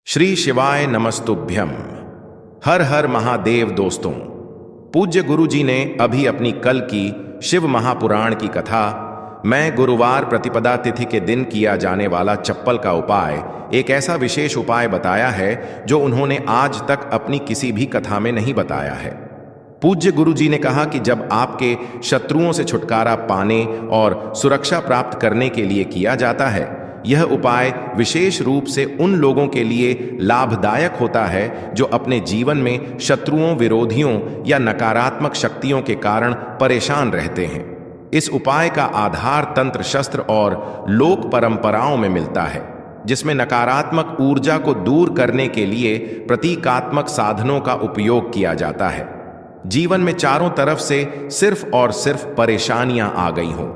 श्री शिवाय नमस्तुभ्यम। हर हर महादेव। दोस्तों, पूज्य गुरु जी ने अभी अपनी कल की शिव महापुराण की कथा मैं गुरुवार प्रतिपदा तिथि के दिन किया जाने वाला चप्पल का उपाय, एक ऐसा विशेष उपाय बताया है जो उन्होंने आज तक अपनी किसी भी कथा में नहीं बताया है। पूज्य गुरु जी ने कहा कि जब आपके शत्रुओं से छुटकारा पाने और सुरक्षा प्राप्त करने के लिए किया जाता है, यह उपाय विशेष रूप से उन लोगों के लिए लाभदायक होता है जो अपने जीवन में शत्रुओं, विरोधियों या नकारात्मक शक्तियों के कारण परेशान रहते हैं। इस उपाय का आधार तंत्र शस्त्र और लोक परंपराओं में मिलता है, जिसमें नकारात्मक ऊर्जा को दूर करने के लिए प्रतीकात्मक साधनों का उपयोग किया जाता है। जीवन में चारों तरफ से सिर्फ और सिर्फ परेशानियां आ गई हों,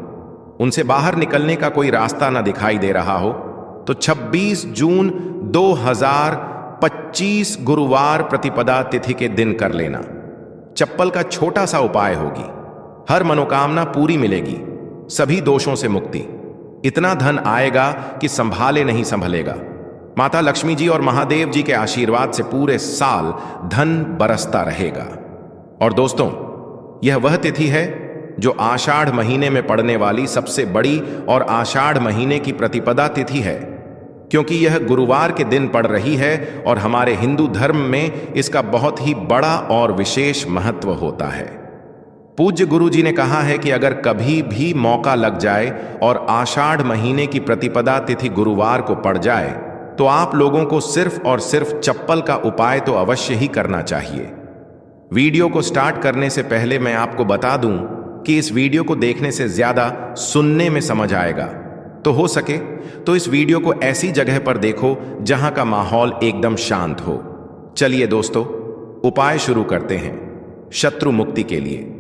उनसे बाहर निकलने का कोई रास्ता न दिखाई दे रहा हो, तो 26 जून 2025 गुरुवार प्रतिपदा तिथि के दिन कर लेना। चप्पल का छोटा सा उपाय होगी, हर मनोकामना पूरी मिलेगी, सभी दोषों से मुक्ति, इतना धन आएगा कि संभाले नहीं संभलेगा। माता लक्ष्मी जी और महादेव जी के आशीर्वाद से पूरे साल धन बरसता रहेगा। और दोस्तों, यह वह तिथि है जो आषाढ़ महीने में पड़ने वाली सबसे बड़ी और आषाढ़ महीने की प्रतिपदा तिथि है, क्योंकि यह गुरुवार के दिन पड़ रही है और हमारे हिंदू धर्म में इसका बहुत ही बड़ा और विशेष महत्व होता है। पूज्य गुरु जी ने कहा है कि अगर कभी भी मौका लग जाए और आषाढ़ महीने की प्रतिपदा तिथि गुरुवार को पड़ जाए, तो आप लोगों को सिर्फ और सिर्फ चप्पल का उपाय तो अवश्य ही करना चाहिए। वीडियो को स्टार्ट करने से पहले मैं आपको बता दूं कि इस वीडियो को देखने से ज्यादा सुनने में समझ आएगा, तो हो सके तो इस वीडियो को ऐसी जगह पर देखो जहां का माहौल एकदम शांत हो। चलिए दोस्तों, उपाय शुरू करते हैं। शत्रु मुक्ति के लिए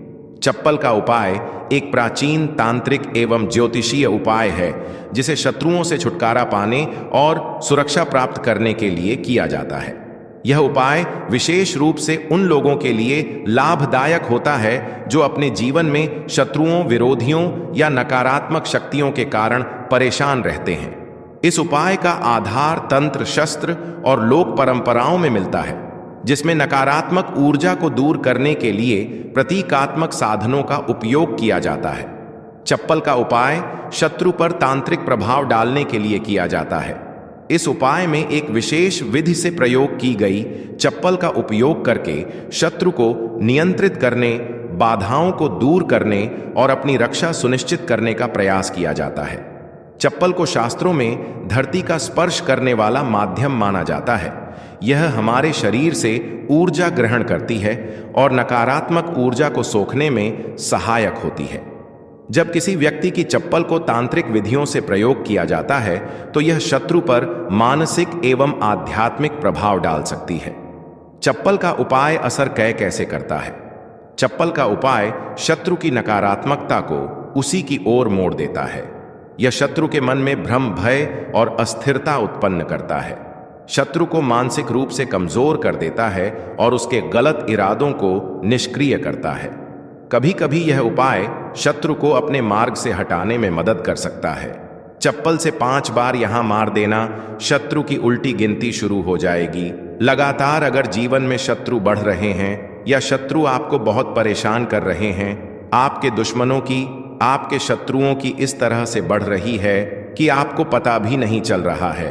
चप्पल का उपाय एक प्राचीन तांत्रिक एवं ज्योतिषीय उपाय है, जिसे शत्रुओं से छुटकारा पाने और सुरक्षा प्राप्त करने के लिए किया जाता है। यह उपाय विशेष रूप से उन लोगों के लिए लाभदायक होता है जो अपने जीवन में शत्रुओं, विरोधियों या नकारात्मक शक्तियों के कारण परेशान रहते हैं। इस उपाय का आधार तंत्र शस्त्र और लोक परंपराओं में मिलता है, जिसमें नकारात्मक ऊर्जा को दूर करने के लिए प्रतीकात्मक साधनों का उपयोग किया जाता है। चप्पल का उपाय शत्रु पर तांत्रिक प्रभाव डालने के लिए किया जाता है। इस उपाय में एक विशेष विधि से प्रयोग की गई चप्पल का उपयोग करके शत्रु को नियंत्रित करने, बाधाओं को दूर करने और अपनी रक्षा सुनिश्चित करने का प्रयास किया जाता है। चप्पल को शास्त्रों में धरती का स्पर्श करने वाला माध्यम माना जाता है। यह हमारे शरीर से ऊर्जा ग्रहण करती है और नकारात्मक ऊर्जा को सोखने में सहायक होती है। जब किसी व्यक्ति की चप्पल को तांत्रिक विधियों से प्रयोग किया जाता है, तो यह शत्रु पर मानसिक एवं आध्यात्मिक प्रभाव डाल सकती है। चप्पल का उपाय असर कैसे करता है? चप्पल का उपाय शत्रु की नकारात्मकता को उसी की ओर मोड़ देता है। यह शत्रु के मन में भ्रम, भय और अस्थिरता उत्पन्न करता है। शत्रु को मानसिक रूप से कमजोर कर देता है और उसके गलत इरादों को निष्क्रिय करता है। कभी कभी यह उपाय शत्रु को अपने मार्ग से हटाने में मदद कर सकता है। चप्पल से 5 बार यहां मार देना, शत्रु की उल्टी गिनती शुरू हो जाएगी। लगातार अगर जीवन में शत्रु बढ़ रहे हैं या शत्रु आपको बहुत परेशान कर रहे हैं, आपके दुश्मनों की, आपके शत्रुओं की इस तरह से बढ़ रही है कि आपको पता भी नहीं चल रहा है,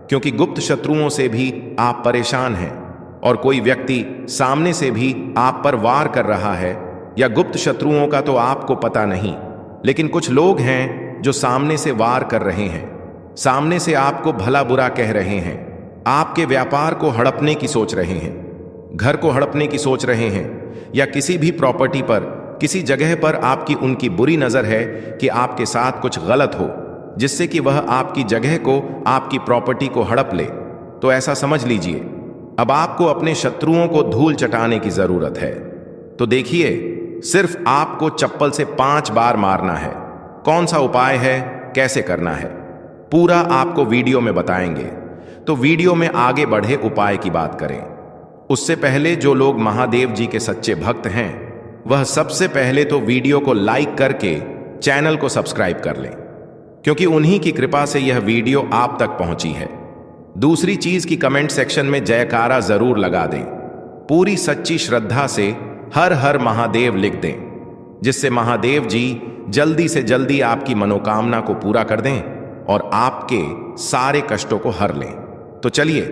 क्योंकि गुप्त शत्रुओं से भी आप परेशान हैं और कोई व्यक्ति सामने से भी आप पर वार कर रहा है, या गुप्त शत्रुओं का तो आपको पता नहीं, लेकिन कुछ लोग हैं जो सामने से वार कर रहे हैं, सामने से आपको भला बुरा कह रहे हैं, आपके व्यापार को हड़पने की सोच रहे हैं, घर को हड़पने की सोच रहे हैं, या किसी भी प्रॉपर्टी पर, किसी जगह पर आपकी उनकी बुरी नजर है कि आपके साथ कुछ गलत हो, जिससे कि वह आपकी जगह को, आपकी प्रॉपर्टी को हड़प ले। तो ऐसा समझ लीजिए, अब आपको अपने शत्रुओं को धूल चटाने की जरूरत है। तो देखिए, सिर्फ आपको चप्पल से 5 बार मारना है। कौन सा उपाय है, कैसे करना है, पूरा आपको वीडियो में बताएंगे। तो वीडियो में आगे बढ़े उपाय की बात करें, उससे पहले जो लोग महादेव जी के सच्चे भक्त हैं, वह सबसे पहले तो वीडियो को लाइक करके चैनल को सब्सक्राइब कर लें, क्योंकि उन्हीं की कृपा से यह वीडियो आप तक पहुंची है। दूसरी चीज की कमेंट सेक्शन में जयकारा जरूर लगा दें। पूरी सच्ची श्रद्धा से हर हर महादेव लिख दें, जिससे महादेव जी जल्दी से जल्दी आपकी मनोकामना को पूरा कर दें और आपके सारे कष्टों को हर लें। तो चलिए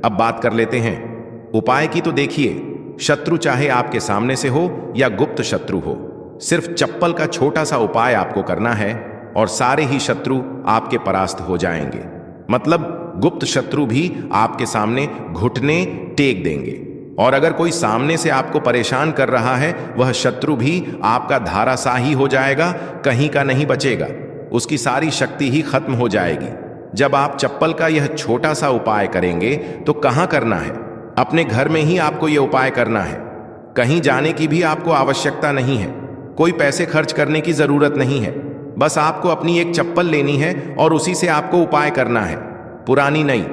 अब बात कर लेते हैं उपाय की। तो देखिए, शत्रु चाहे आपके सामने से हो या गुप्त शत्रु हो, सिर्फ चप्पल का छोटा सा उपाय आपको करना है और सारे ही शत्रु आपके परास्त हो जाएंगे। मतलब गुप्त शत्रु भी आपके सामने घुटने टेक देंगे, और अगर कोई सामने से आपको परेशान कर रहा है, वह शत्रु भी आपका धाराशाही हो जाएगा, कहीं का नहीं बचेगा, उसकी सारी शक्ति ही खत्म हो जाएगी। जब आप चप्पल का यह छोटा सा उपाय करेंगे तो कहाँ करना है? अपने घर में ही आपको यह उपाय करना है। कहीं जाने की भी आपको आवश्यकता नहीं है, कोई पैसे खर्च करने की जरूरत नहीं है। बस आपको अपनी एक चप्पल लेनी है और उसी से आपको उपाय करना है। पुरानी नहीं,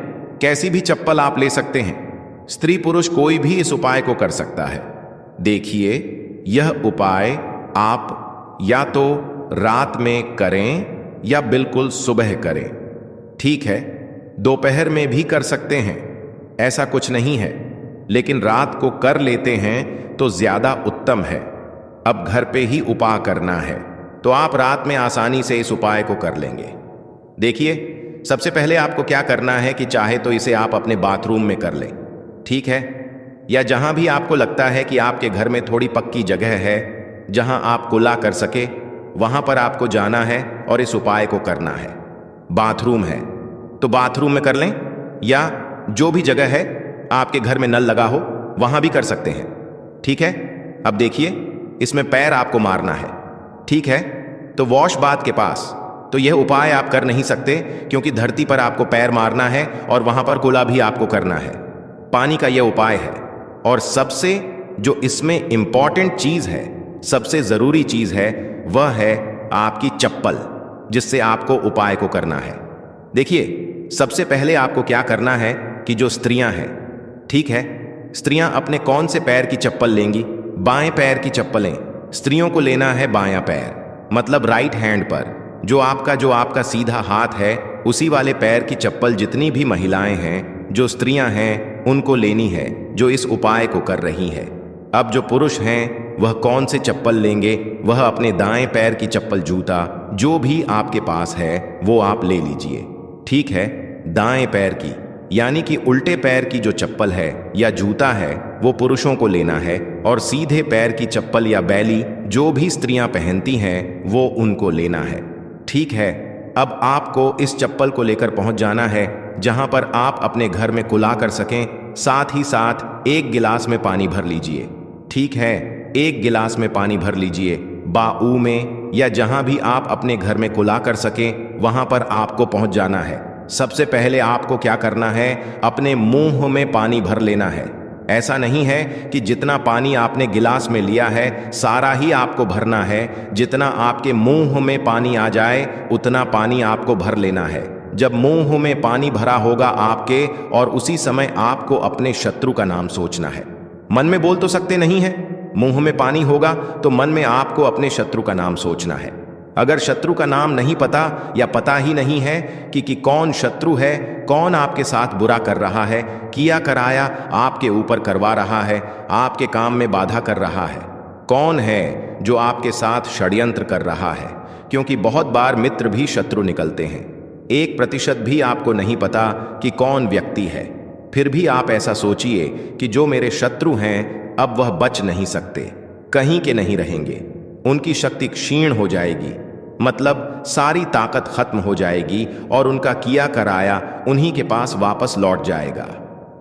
कैसी भी चप्पल आप ले सकते हैं। स्त्री पुरुष कोई भी इस उपाय को कर सकता है। देखिए, यह उपाय आप या तो रात में करें या बिल्कुल सुबह करें। ठीक है, दोपहर में भी कर सकते हैं, ऐसा कुछ नहीं है, लेकिन रात को कर लेते हैं तो ज्यादा उत्तम है। अब घर पे ही उपाय करना है तो आप रात में आसानी से इस उपाय को कर लेंगे। देखिए, सबसे पहले आपको क्या करना है कि चाहे तो इसे आप अपने बाथरूम में कर लें, ठीक है, या जहां भी आपको लगता है कि आपके घर में थोड़ी पक्की जगह है जहां आप कुल्ला कर सके, वहां पर आपको जाना है और इस उपाय को करना है। बाथरूम है तो बाथरूम में कर लें, या जो भी जगह है आपके घर में नल लगा हो वहां भी कर सकते हैं। ठीक है, अब देखिए, इसमें पैर आपको मारना है। ठीक है, तो वॉश बाथ के पास तो यह उपाय आप कर नहीं सकते, क्योंकि धरती पर आपको पैर मारना है और वहां पर कुल्ला भी आपको करना है। पानी का यह उपाय है, और सबसे जो इसमें इंपॉर्टेंट चीज है, सबसे जरूरी चीज है, वह है आपकी चप्पल, जिससे आपको उपाय को करना है। देखिए, सबसे पहले आपको क्या करना है कि जो स्त्रियां हैं, ठीक है, स्त्रियां अपने कौन से पैर की चप्पल लेंगी? बाएं पैर की चप्पलें स्त्रियों को लेना है, बायां पैर मतलब राइट हैंड पर। जो आपका सीधा हाथ है, उसी वाले पैर की चप्पल जितनी भी महिलाएं हैं, जो स्त्रियां हैं, उनको लेनी है, जो इस उपाय को कर रही हैं। अब जो पुरुष हैं, वह कौन से चप्पल लेंगे? वह अपने दाएं पैर की चप्पल, जूता जो भी आपके पास है वो आप ले लीजिए। ठीक है, दाएं पैर की यानी कि उल्टे पैर की जो चप्पल है या जूता है वो पुरुषों को लेना है, और सीधे पैर की चप्पल या बैली जो भी स्त्रियां पहनती हैं वो उनको लेना है। ठीक है, अब आपको इस चप्पल को लेकर पहुंच जाना है जहां पर आप अपने घर में कुल्ला कर सकें। साथ ही साथ एक गिलास में पानी भर लीजिए। ठीक है, एक गिलास में पानी भर लीजिए, बाऊ में या जहां भी आप अपने घर में कुल्ला कर सकें वहां पर आपको पहुंच जाना है। सबसे पहले आपको क्या करना है, अपने मुंह में पानी भर लेना है। ऐसा नहीं है कि जितना पानी आपने गिलास में लिया है सारा ही आपको भरना है। जितना आपके मुंह में पानी आ जाए उतना पानी आपको भर लेना है। जब मुंह में पानी भरा होगा आपके, और उसी समय आपको अपने शत्रु का नाम सोचना है। मन में बोल तो सकते नहीं है, मुंह में पानी होगा तो मन में आपको अपने शत्रु का नाम सोचना है। अगर शत्रु का नाम नहीं पता या पता ही नहीं है कि कौन शत्रु है, कौन आपके साथ बुरा कर रहा है, किया कराया आपके ऊपर करवा रहा है, आपके काम में बाधा कर रहा है, कौन है जो आपके साथ षड्यंत्र कर रहा है, क्योंकि बहुत बार मित्र भी शत्रु निकलते हैं। 1% भी आपको नहीं पता कि कौन व्यक्ति है। फिर भी आप ऐसा सोचिए कि जो मेरे शत्रु हैं अब वह बच नहीं सकते, कहीं के नहीं रहेंगे, उनकी शक्ति क्षीण हो जाएगी, मतलब सारी ताकत खत्म हो जाएगी और उनका किया कराया उन्हीं के पास वापस लौट जाएगा।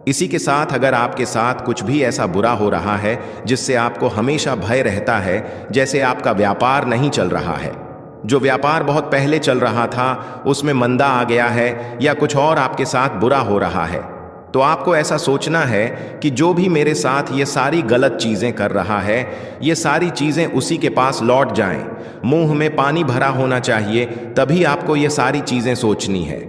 इसी के साथ अगर आपके साथ कुछ भी ऐसा बुरा हो रहा है जिससे आपको हमेशा भय रहता है, जैसे आपका व्यापार नहीं चल रहा है, जो व्यापार बहुत पहले चल रहा था उसमें मंदा आ गया है, या कुछ और आपके साथ बुरा हो रहा है, तो आपको ऐसा सोचना है कि जो भी मेरे साथ ये सारी गलत चीजें कर रहा है, ये सारी चीजें उसी के पास लौट जाएं। मुंह में पानी भरा होना चाहिए, तभी आपको ये सारी चीजें सोचनी है।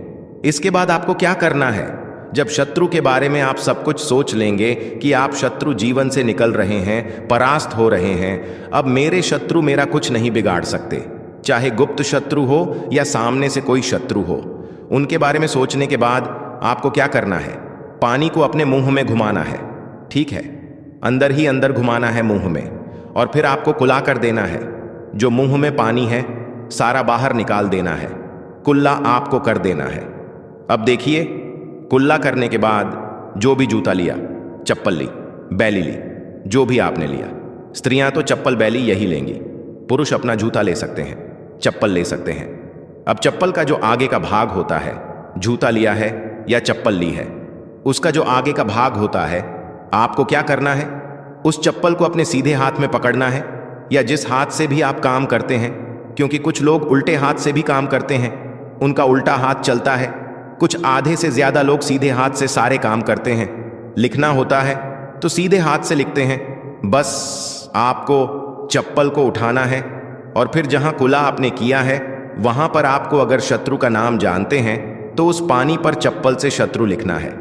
इसके बाद आपको क्या करना है, जब शत्रु के बारे में आप सब कुछ सोच लेंगे कि आप शत्रु जीवन से निकल रहे हैं, परास्त हो रहे हैं, अब मेरे शत्रु मेरा कुछ नहीं बिगाड़ सकते, चाहे गुप्त शत्रु हो या सामने से कोई शत्रु हो। उनके बारे में सोचने के बाद आपको क्या करना है, पानी को अपने मुंह में घुमाना है। ठीक है, अंदर ही अंदर घुमाना है मुंह में, और फिर आपको कुल्ला कर देना है। जो मुंह में पानी है सारा बाहर निकाल देना है, कुल्ला आपको कर देना है। अब देखिए, कुल्ला करने के बाद जो भी जूता लिया, चप्पल ली, बैली ली, जो भी आपने लिया, स्त्रियां तो चप्पल बैली यही लेंगी, पुरुष अपना जूता ले सकते हैं, चप्पल ले सकते हैं। अब चप्पल का जो आगे का भाग होता है, जूता लिया है या चप्पल ली है, उसका जो आगे का भाग होता है, आपको क्या करना है, उस चप्पल को अपने सीधे हाथ में पकड़ना है, या जिस हाथ से भी आप काम करते हैं, क्योंकि कुछ लोग उल्टे हाथ से भी काम करते हैं, उनका उल्टा हाथ चलता है। कुछ आधे से ज्यादा लोग सीधे हाथ से सारे काम करते हैं। लिखना होता है तो सीधे हाथ से लिखते हैं। बस आपको चप्पल को उठाना है, और फिर जहां कुल्ला आपने किया है वहां पर आपको अगर शत्रु का नाम जानते हैं तो उस पानी पर चप्पल से शत्रु लिखना है।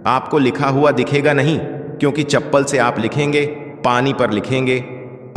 आपको लिखा हुआ दिखेगा नहीं, क्योंकि चप्पल से आप लिखेंगे, पानी पर लिखेंगे,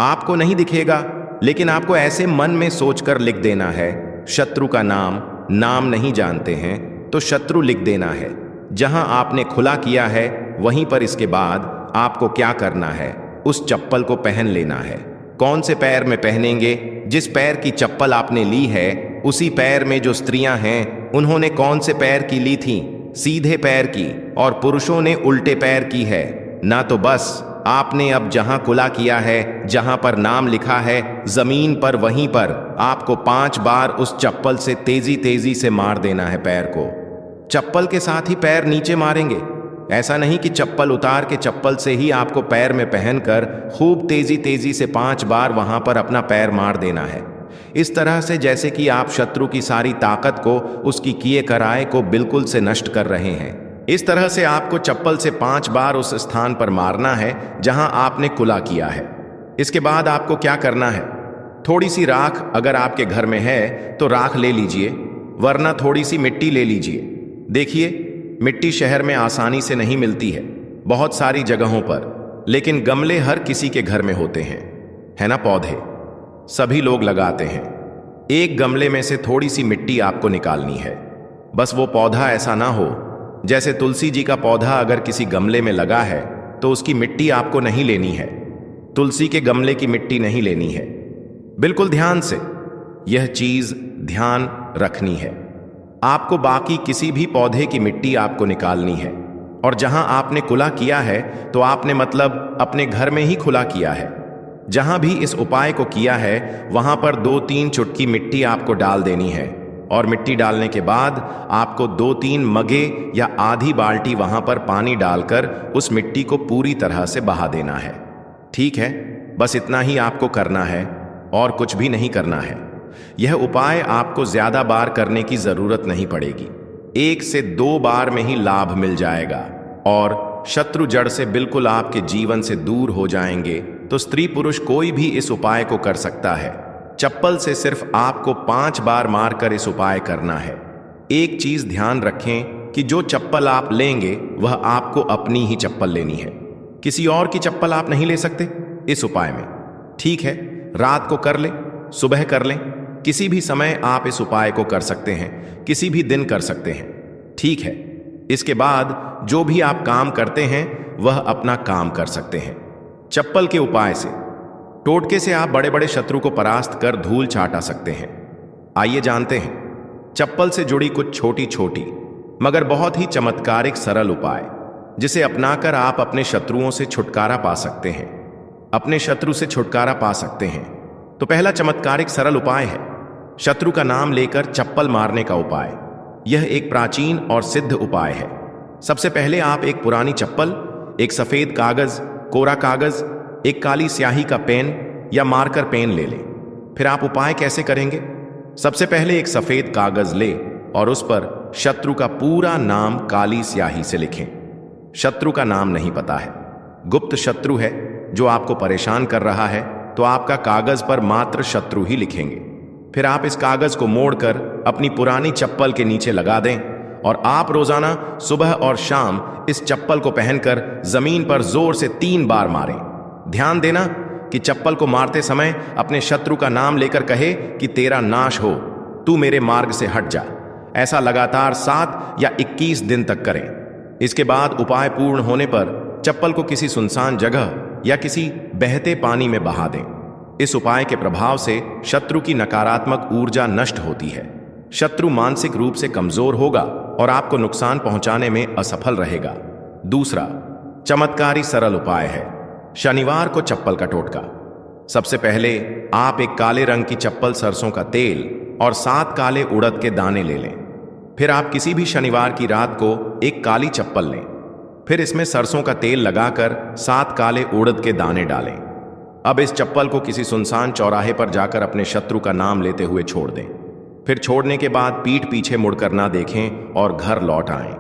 आपको नहीं दिखेगा, लेकिन आपको ऐसे मन में सोचकर लिख देना है। शत्रु का नाम नहीं जानते हैं तो शत्रु लिख देना है। जहां आपने खुला किया है वहीं पर इसके बाद आपको क्या करना है, उस चप्पल को पहन लेना है। कौन से पैर में पहनेंगे? जिस पैर की चप्पल आपने ली है उसी पैर में जो स्त्रियां हैं उन्होंने कौन से पैर की ली थी? सीधे पैर की, और पुरुषों ने उल्टे पैर की है ना। तो बस आपने अब जहां कुल्ला किया है, जहां पर नाम लिखा है जमीन पर, वहीं पर आपको 5 बार उस चप्पल से तेजी तेजी से मार देना है पैर को। चप्पल के साथ ही पैर नीचे मारेंगे। ऐसा नहीं कि चप्पल उतार के चप्पल से ही आपको पैर में पहनकर खूब तेजी तेजी से 5 बार वहां पर अपना पैर मार देना है। इस तरह से जैसे कि आप शत्रु की सारी ताकत को, उसकी किए कराए को बिल्कुल से नष्ट कर रहे हैं। इस तरह से आपको चप्पल से 5 बार उस स्थान पर मारना है जहां आपने कुल्ला किया है। इसके बाद आपको क्या करना है, थोड़ी सी राख अगर आपके घर में है तो राख ले लीजिए, वरना थोड़ी सी मिट्टी ले लीजिए। देखिए, मिट्टी शहर में आसानी से नहीं मिलती है, बहुत सारी जगहों पर, लेकिन गमले हर किसी के घर में होते हैं, है ना। पौधे सभी लोग लगाते हैं। एक गमले में से थोड़ी सी मिट्टी आपको निकालनी है। बस वो पौधा ऐसा ना हो, जैसे तुलसी जी का पौधा अगर किसी गमले में लगा है तो उसकी मिट्टी आपको नहीं लेनी है। तुलसी के गमले की मिट्टी नहीं लेनी है। बिल्कुल ध्यान से यह चीज ध्यान रखनी है। आपको बाकी किसी भी पौधे की मिट्टी आपको निकालनी है, और जहां आपने कुल्ला किया है तो आपने मतलब अपने घर में ही खुला किया है। जहां भी इस उपाय को किया है वहां पर 2-3 चुटकी मिट्टी आपको डाल देनी है, और मिट्टी डालने के बाद आपको 2-3 मगे या आधी बाल्टी वहां पर पानी डालकर उस मिट्टी को पूरी तरह से बहा देना है। ठीक है, बस इतना ही आपको करना है और कुछ भी नहीं करना है। यह उपाय आपको ज्यादा बार करने की जरूरत नहीं पड़ेगी। 1 से 2 बार में ही लाभ मिल जाएगा और शत्रु जड़ से बिल्कुल आपके जीवन से दूर हो जाएंगे। तो स्त्री पुरुष कोई भी इस उपाय को कर सकता है। चप्पल से सिर्फ आपको 5 बार मारकर इस उपाय करना है। एक चीज ध्यान रखें कि जो चप्पल आप लेंगे वह आपको अपनी ही चप्पल लेनी है, किसी और की चप्पल आप नहीं ले सकते इस उपाय में। ठीक है, रात को कर लें, सुबह कर लें, किसी भी समय आप इस उपाय को कर सकते हैं, किसी भी दिन कर सकते हैं। ठीक है, इसके बाद जो भी आप काम करते हैं वह अपना काम कर सकते हैं। चप्पल के उपाय से, टोटके से आप बड़े बड़े शत्रु को परास्त कर धूल चाटा सकते हैं। आइए जानते हैं चप्पल से जुड़ी कुछ छोटी छोटी मगर बहुत ही चमत्कारिक सरल उपाय, जिसे अपनाकर आप अपने शत्रुओं से छुटकारा पा सकते हैं, अपने शत्रु से छुटकारा पा सकते हैं। तो पहला चमत्कारिक सरल उपाय है शत्रु का नाम लेकर चप्पल मारने का उपाय। यह एक प्राचीन और सिद्ध उपाय है। सबसे पहले आप एक पुरानी चप्पल, एक सफेद कागज, कोरा कागज, एक काली स्याही का पेन या मार्कर पेन ले लें। फिर आप उपाय कैसे करेंगे? सबसे पहले एक सफेद कागज ले और उस पर शत्रु का पूरा नाम काली स्याही से लिखें। शत्रु का नाम नहीं पता है, गुप्त शत्रु है जो आपको परेशान कर रहा है, तो आपका कागज पर मात्र शत्रु ही लिखेंगे। फिर आप इस कागज को मोड़कर अपनी पुरानी चप्पल के नीचे लगा दें और आप रोजाना सुबह और शाम इस चप्पल को पहनकर जमीन पर जोर से 3 बार मारें। ध्यान देना कि चप्पल को मारते समय अपने शत्रु का नाम लेकर कहे कि तेरा नाश हो, तू मेरे मार्ग से हट जा। ऐसा लगातार 7 या 21 दिन तक करें। इसके बाद उपाय पूर्ण होने पर चप्पल को किसी सुनसान जगह या किसी बहते पानी में बहा दें। इस उपाय के प्रभाव से शत्रु की नकारात्मक ऊर्जा नष्ट होती है। शत्रु मानसिक रूप से कमजोर होगा और आपको नुकसान पहुंचाने में असफल रहेगा। दूसरा चमत्कारी सरल उपाय है शनिवार को चप्पल का टोटका। सबसे पहले आप एक काले रंग की चप्पल, सरसों का तेल और 7 काले उड़द के दाने ले लें। फिर आप किसी भी शनिवार की रात को एक काली चप्पल लें। फिर इसमें सरसों का तेल लगाकर 7 काले उड़द के दाने डालें। अब इस चप्पल को किसी सुनसान चौराहे पर जाकर अपने शत्रु का नाम लेते हुए छोड़ दें। फिर छोड़ने के बाद पीठ पीछे मुड़कर ना देखें और घर लौट आएं।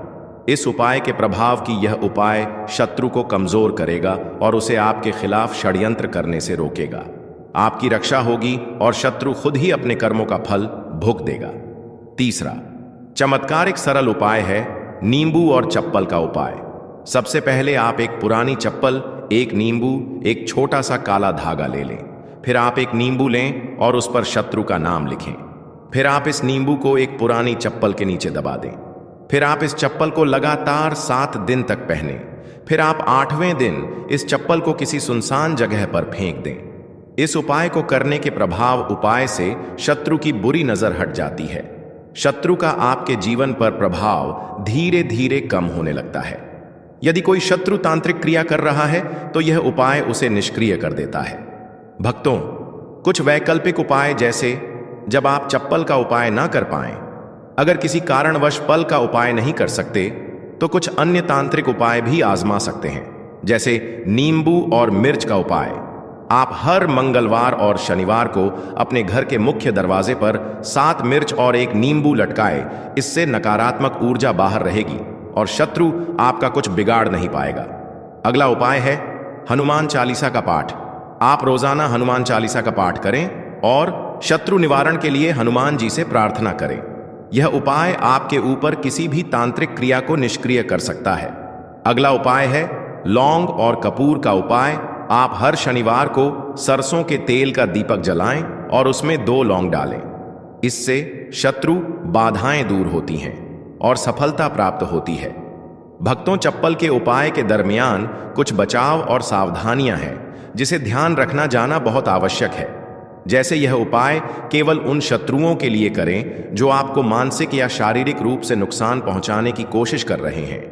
इस उपाय के प्रभाव की यह उपाय शत्रु को कमजोर करेगा और उसे आपके खिलाफ षड्यंत्र करने से रोकेगा। आपकी रक्षा होगी और शत्रु खुद ही अपने कर्मों का फल भुगत देगा। तीसरा चमत्कारिक सरल उपाय है नींबू और चप्पल का उपाय। सबसे पहले आप एक पुरानी चप्पल, एक नींबू, एक छोटा सा काला धागा ले लें। फिर आप एक नींबू लें और उस पर शत्रु का नाम लिखें। फिर आप इस नींबू को एक पुरानी चप्पल के नीचे दबा दें। फिर आप इस चप्पल को लगातार 7 दिन तक पहनें। फिर आप 8वें दिन इस चप्पल को किसी सुनसान जगह पर फेंक दें। इस उपाय को करने के प्रभाव उपाय से शत्रु की बुरी नजर हट जाती है। शत्रु का आपके जीवन पर प्रभाव धीरे धीरे कम होने लगता है। यदि कोई शत्रु तांत्रिक क्रिया कर रहा है तो यह उपाय उसे निष्क्रिय कर देता है। भक्तों, कुछ वैकल्पिक उपाय जैसे जब आप चप्पल का उपाय ना कर पाएं, अगर किसी कारणवश पल का उपाय नहीं कर सकते तो कुछ अन्य तांत्रिक उपाय भी आजमा सकते हैं, जैसे नींबू और मिर्च का उपाय। आप हर मंगलवार और शनिवार को अपने घर के मुख्य दरवाजे पर 7 मिर्च और 1 नींबू लटकाए। इससे नकारात्मक ऊर्जा बाहर रहेगी और शत्रु आपका कुछ बिगाड़ नहीं पाएगा। अगला उपाय है हनुमान चालीसा का पाठ। आप रोजाना हनुमान चालीसा का पाठ करें और शत्रु निवारण के लिए हनुमान जी से प्रार्थना करें। यह उपाय आपके ऊपर किसी भी तांत्रिक क्रिया को निष्क्रिय कर सकता है। अगला उपाय है लौंग और कपूर का उपाय। आप हर शनिवार को सरसों के तेल का दीपक जलाएं और उसमें 2 लौंग डालें। इससे शत्रु बाधाएं दूर होती हैं और सफलता प्राप्त होती है। भक्तों, चप्पल के उपाय के दरमियान कुछ बचाव और सावधानियां हैं जिसे ध्यान रखना जाना बहुत आवश्यक है। जैसे यह उपाय केवल उन शत्रुओं के लिए करें जो आपको मानसिक या शारीरिक रूप से नुकसान पहुंचाने की कोशिश कर रहे हैं।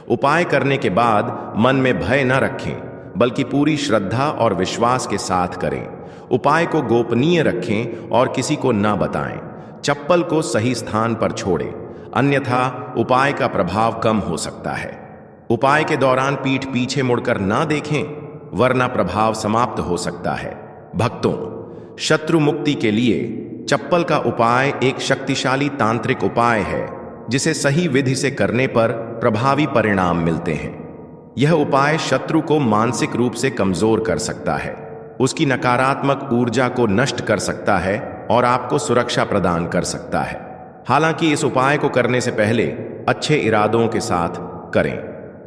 उपाय करने के बाद मन में भय न रखें, बल्कि पूरी श्रद्धा और विश्वास के साथ करें। उपाय को गोपनीय रखें और किसी को न बताएं। चप्पल को सही स्थान पर छोड़ें, अन्यथा उपाय का प्रभाव कम हो सकता है। उपाय के दौरान पीठ पीछे मुड़कर ना देखें, वरना प्रभाव समाप्त हो सकता है। भक्तों, शत्रु मुक्ति के लिए चप्पल का उपाय एक शक्तिशाली तांत्रिक उपाय है जिसे सही विधि से करने पर प्रभावी परिणाम मिलते हैं। यह उपाय शत्रु को मानसिक रूप से कमजोर कर सकता है, उसकी नकारात्मक ऊर्जा को नष्ट कर सकता है और आपको सुरक्षा प्रदान कर सकता है। हालांकि इस उपाय को करने से पहले अच्छे इरादों के साथ करें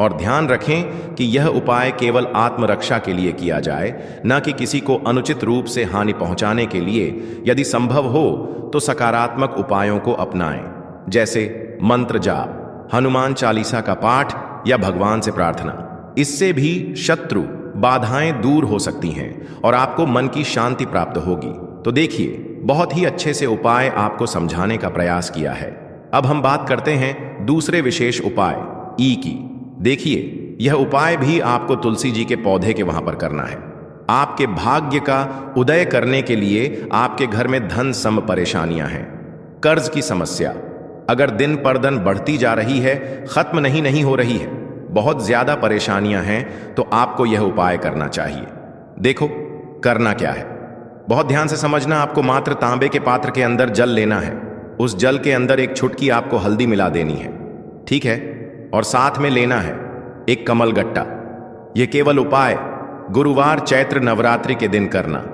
और ध्यान रखें कि यह उपाय केवल आत्मरक्षा के लिए किया जाए, न कि किसी को अनुचित रूप से हानि पहुंचाने के लिए। यदि संभव हो तो सकारात्मक उपायों को अपनाएं, जैसे मंत्र जाप, हनुमान चालीसा का पाठ या भगवान से प्रार्थना। इससे भी शत्रु बाधाएं दूर हो सकती हैं और आपको मन की शांति प्राप्त होगी। तो देखिए, बहुत ही अच्छे से उपाय आपको समझाने का प्रयास किया है। अब हम बात करते हैं दूसरे विशेष उपाय ई की। देखिए, यह उपाय भी आपको तुलसी जी के पौधे के वहां पर करना है। आपके भाग्य का उदय करने के लिए आपके घर में धन सम परेशानियां हैं, कर्ज की समस्या अगर दिन पर दिन बढ़ती जा रही है, खत्म नहीं हो रही है, बहुत ज्यादा परेशानियां हैं, तो आपको यह उपाय करना चाहिए। देखो करना क्या है, बहुत ध्यान से समझना। आपको मात्र तांबे के पात्र के अंदर जल लेना है। उस जल के अंदर एक चुटकी आपको हल्दी मिला देनी है, ठीक है? और साथ में लेना है एक कमल गट्टा। यह केवल उपाय गुरुवार चैत्र नवरात्रि के दिन करना।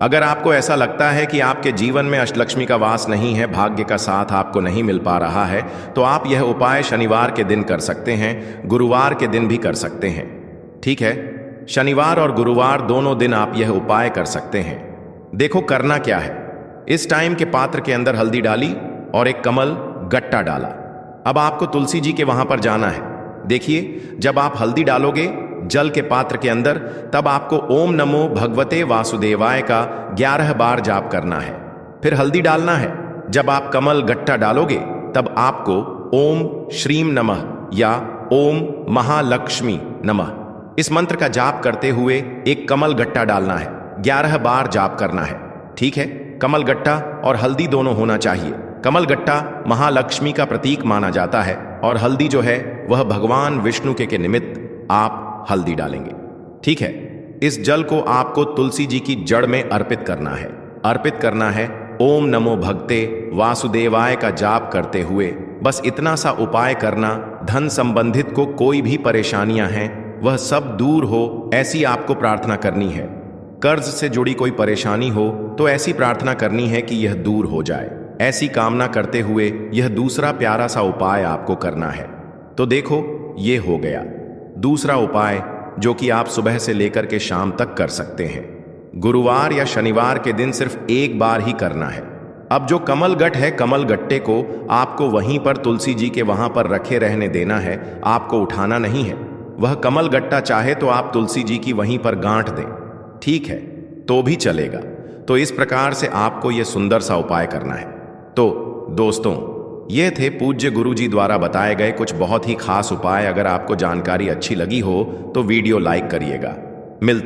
अगर आपको ऐसा लगता है कि आपके जीवन में अष्टलक्ष्मी का वास नहीं है, भाग्य का साथ आपको नहीं मिल पा रहा है, तो आप यह उपाय शनिवार के दिन कर सकते हैं, गुरुवार के दिन भी कर सकते हैं, ठीक है? शनिवार और गुरुवार दोनों दिन आप यह उपाय कर सकते हैं। देखो करना क्या है, इस टाइम के पात्र के अंदर हल्दी डाली और एक कमल गट्टा डाला। अब आपको तुलसी जी के वहां पर जाना है। देखिए, जब आप हल्दी डालोगे जल के पात्र के अंदर, तब आपको ओम नमो भगवते वासुदेवाय का 11 बार जाप करना है। फिर हल्दी डालना है। जब आप कमल गट्टा डालोगे तब आपको ओम श्रीम नमः या ओम महालक्ष्मी नमः इस मंत्र का जाप करते हुए एक कमल गट्टा डालना है। 11 बार जाप करना है। ठीक है, कमल गट्टा और हल्दी दोनों होना चाहिए। कमल गट्टा महालक्ष्मी का प्रतीक माना जाता है और हल्दी जो है वह भगवान विष्णु के निमित्त आप हल्दी डालेंगे। ठीक है, इस जल को आपको तुलसी जी की जड़ में अर्पित करना है। अर्पित करना है ओम नमो भगते वासुदेवाय का जाप करते हुए। बस इतना सा उपाय करना, धन संबंधित को कोई भी परेशानियां हैं वह सब दूर हो, ऐसी आपको प्रार्थना करनी है। कर्ज से जुड़ी कोई परेशानी हो तो ऐसी प्रार्थना करनी है कि यह दूर हो जाए। ऐसी कामना करते हुए यह दूसरा प्यारा सा उपाय आपको करना है। तो देखो, ये हो गया दूसरा उपाय, जो कि आप सुबह से लेकर के शाम तक कर सकते हैं। गुरुवार या शनिवार के दिन सिर्फ एक बार ही करना है। अब जो कमल गट्ट है, कमल गट्टे को आपको वहीं पर तुलसी जी के वहां पर रखे रहने देना है, आपको उठाना नहीं है। वह कमल गट्टा चाहे तो आप तुलसी जी की वहीं पर गांठ दें, ठीक है, तो भी चलेगा। तो इस प्रकार से आपको यह सुंदर सा उपाय करना है। तो दोस्तों, ये थे पूज्य गुरु जी द्वारा बताए गए कुछ बहुत ही खास उपाय। अगर आपको जानकारी अच्छी लगी हो तो वीडियो लाइक करिएगा। मिलते